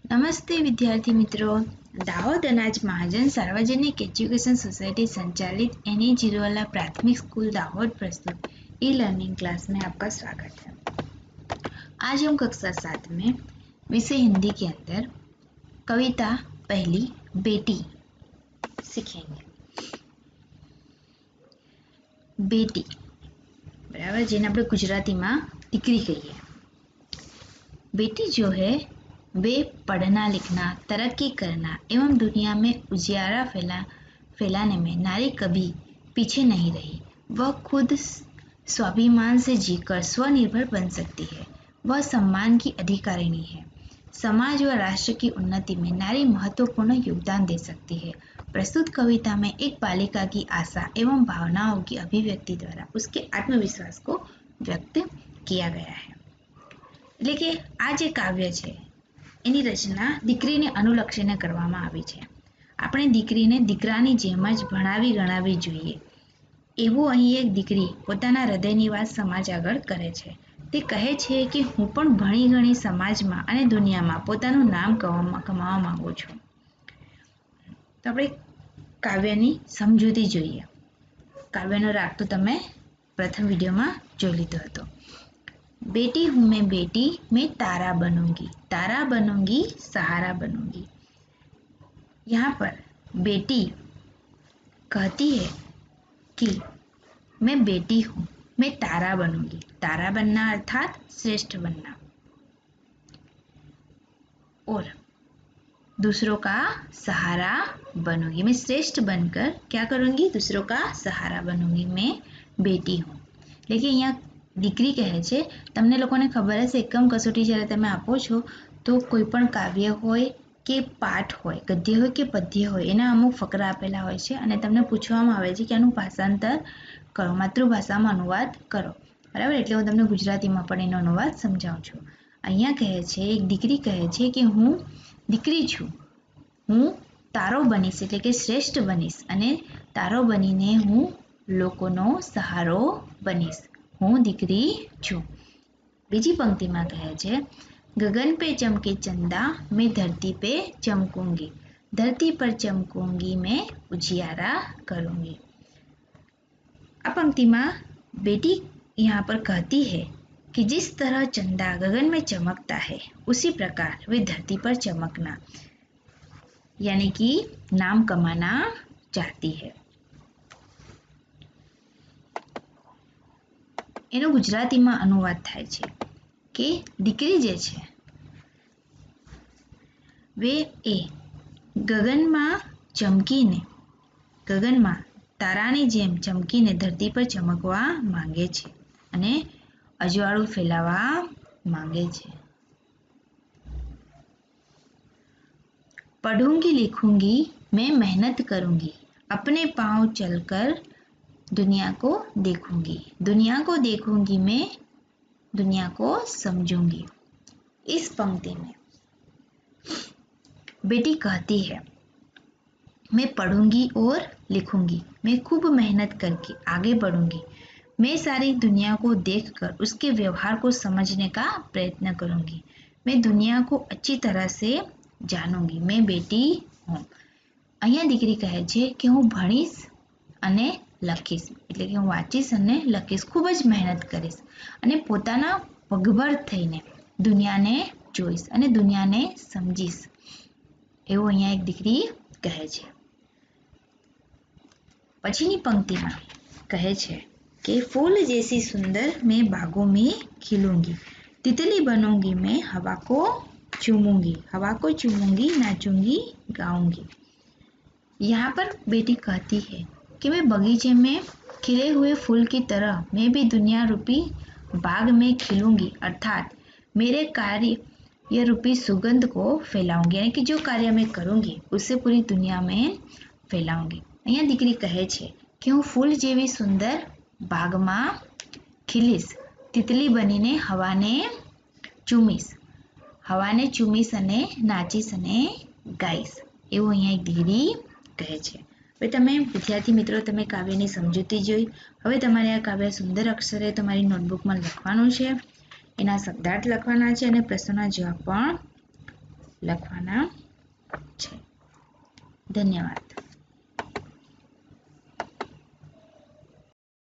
નમસ્તે વિદ્યાર્થી મિત્રો, દાહોદ અનાજ મહાજન સાર્વજનિક एजुकेशन सोसाइटी संचालित एनी जीरोवाला प्राथमिक स्कूल दाहोद प्रस्तुत ई लर्निंग क्लास में आपका स्वागत है। आज हम कक्षा 7 में विषय हिंदी के अंदर कविता पहली बेटी सीखेंगे। बेटी बराबर जेने આપણે ગુજરાતીમાં દીકરી કહીએ। बेटी जो है वे पढ़ना लिखना तरक्की करना एवं दुनिया में उजियारा फैलाने में नारी कभी पीछे नहीं रही। वह खुद स्वाभिमान से जीकर स्वनिर्भर बन सकती है। वह सम्मान की अधिकारिणी है। समाज व राष्ट्र की उन्नति में नारी महत्वपूर्ण योगदान दे सकती है। प्रस्तुत कविता में एक बालिका की आशा एवं भावनाओं की अभिव्यक्ति द्वारा उसके आत्मविश्वास को व्यक्त किया गया है। એટલે કે આ જે કાવ્ય છે એની રચના દીકરીને અનુલક્ષીને કરવામાં આવી છે। આપણે દીકરીને દીકરાની જેમ જ ભણાવી ગણાવી જોઈએ એવું અહીં એક દીકરી પોતાના હૃદયની વાત સમાજ આગળ કરે છે। તે કહે છે કે હું પણ ભણી ગણી સમાજમાં અને દુનિયામાં પોતાનું નામ કમાવા માંગુ છું। તો આપણે કાવ્યની સમજૂતી જોઈએ। કાવ્યનો રાગ તો તમે પ્રથમ વિડીયોમાં જોઈ લીધો હતો। बेटी हूँ मैं तारा बनूंगी सहारा बनूंगी। यहाँ पर बेटी कहती है कि मैं बेटी हूँ, मैं तारा बनूंगी। तारा बनना अर्थात श्रेष्ठ बनना और दूसरों का सहारा बनूंगी। मैं श्रेष्ठ बनकर क्या करूंगी? दूसरों का सहारा बनूंगी। मैं बेटी हूँ। लेकिन यहाँ દીકરી કહે છે તમને લોકોને ખબર હશે એકમ કસોટી જ્યારે તમે આપો છો તો કોઈ પણ કાવ્ય હોય કે પાઠ હોય, ગદ્ય હોય કે પદ્ય હોય, એના અમુક ફકરા આપેલા હોય છે અને તમને પૂછવામાં આવે છે કે આનું ભાષાંતર કરો, માતૃભાષામાં અનુવાદ કરો, બરાબર। એટલે હું તમને ગુજરાતીમાં પણ એનો અનુવાદ સમજાવું છું। અહીંયા કહે છે એક દીકરી કહે છે કે હું દીકરી છું, હું તારો બનીશ એટલે કે શ્રેષ્ઠ બનીશ અને તારો બનીને હું લોકોનો સહારો બનીશ। હું દીકરી છું। બીજી પંક્તિમાં કહે છે गगन पे चमके चंदा मैं धरती पे चमकूंगी, धरती पर चमकूंगी मैं उजियारा करूंगी। आ पंक्ति में बेटी यहाँ पर कहती है कि जिस तरह चंदा गगन में चमकता है उसी प्रकार वे धरती पर चमकना यानी कि नाम कमाना चाहती है। એનો ગુજરાતીમાં અનુવાદ થાય છે કે દીકરી જે છે વે એ ગગનમાં ચમકીને ગગનમાં તારાની જેમ ચમકીને ધરતી પર ચમકવા માંગે છે અને અજવાળું ફેલાવા માંગે છે। पढ़ूंगी लिखूंगी मैं मेहनत करूंगी, अपने पांव चलकर दुनिया को देखूंगी मैं दुनिया को समझूंगी। इस पंक्ति में बेटी कहती है मैं पढ़ूंगी और लिखूंगी, मैं खूब मेहनत करके आगे बढ़ूंगी, मैं सारी दुनिया को देखकर उसके व्यवहार को समझने का प्रयत्न करूंगी, मैं दुनिया को अच्छी तरह से जानूंगी, मैं बेटी हूँ। અહીંયા દીકરી કહે છે કે હું ભણીશ અને લખીશ એટલે કે હું વાંચીશ અને લખીશ, ખૂબ જ મહેનત કરીશ અને પોતાના પગભર થઈને દુનિયાને જોઈશ અને દુનિયાને સમજીશ એવું અહીંયા એક દીકરી કહે છે। પછીની પંક્તિમાં કહે છે કે फूल जैसी सुंदर मैं बागों में खिलूंगी, तितली बनूंगी मैं हवा को चूमूंगी, नाचूंगी गाऊंगी। यहाँ पर बेटी कहती है कि मैं बगीचे में खिले हुए फूल की तरह मैं भी दुनिया रूपी बाग में खिलूंगी, अर्थात मेरे कार्य रूपी सुगंध को फैलाऊंगी यानी कि जो कार्य मैं करूंगी उससे पूरी दुनिया में फैलाऊंगी। અહીંયા દીકરી કહે છે કે હું ફૂલ જેવી સુંદર બાગમાં ખીલીશ, તિતલી બનીને હવાને ચૂમીશ અને નાચીશ અને ગાઈશ એવું અહીંયા એક દીકરી કહે છે। હવે તમે વિદ્યાર્થી મિત્રો તમે કાવ્યની સમજૂતી જોઈ। હવે તમારે આ કાવ્ય સુંદર અક્ષરે તમારી નોટબુકમાં લખવાનું છે, એના શબ્દાર્થ લખવાના છે અને પ્રશ્નોના જવાબ પણ લખવાના છે. ધન્યવાદ.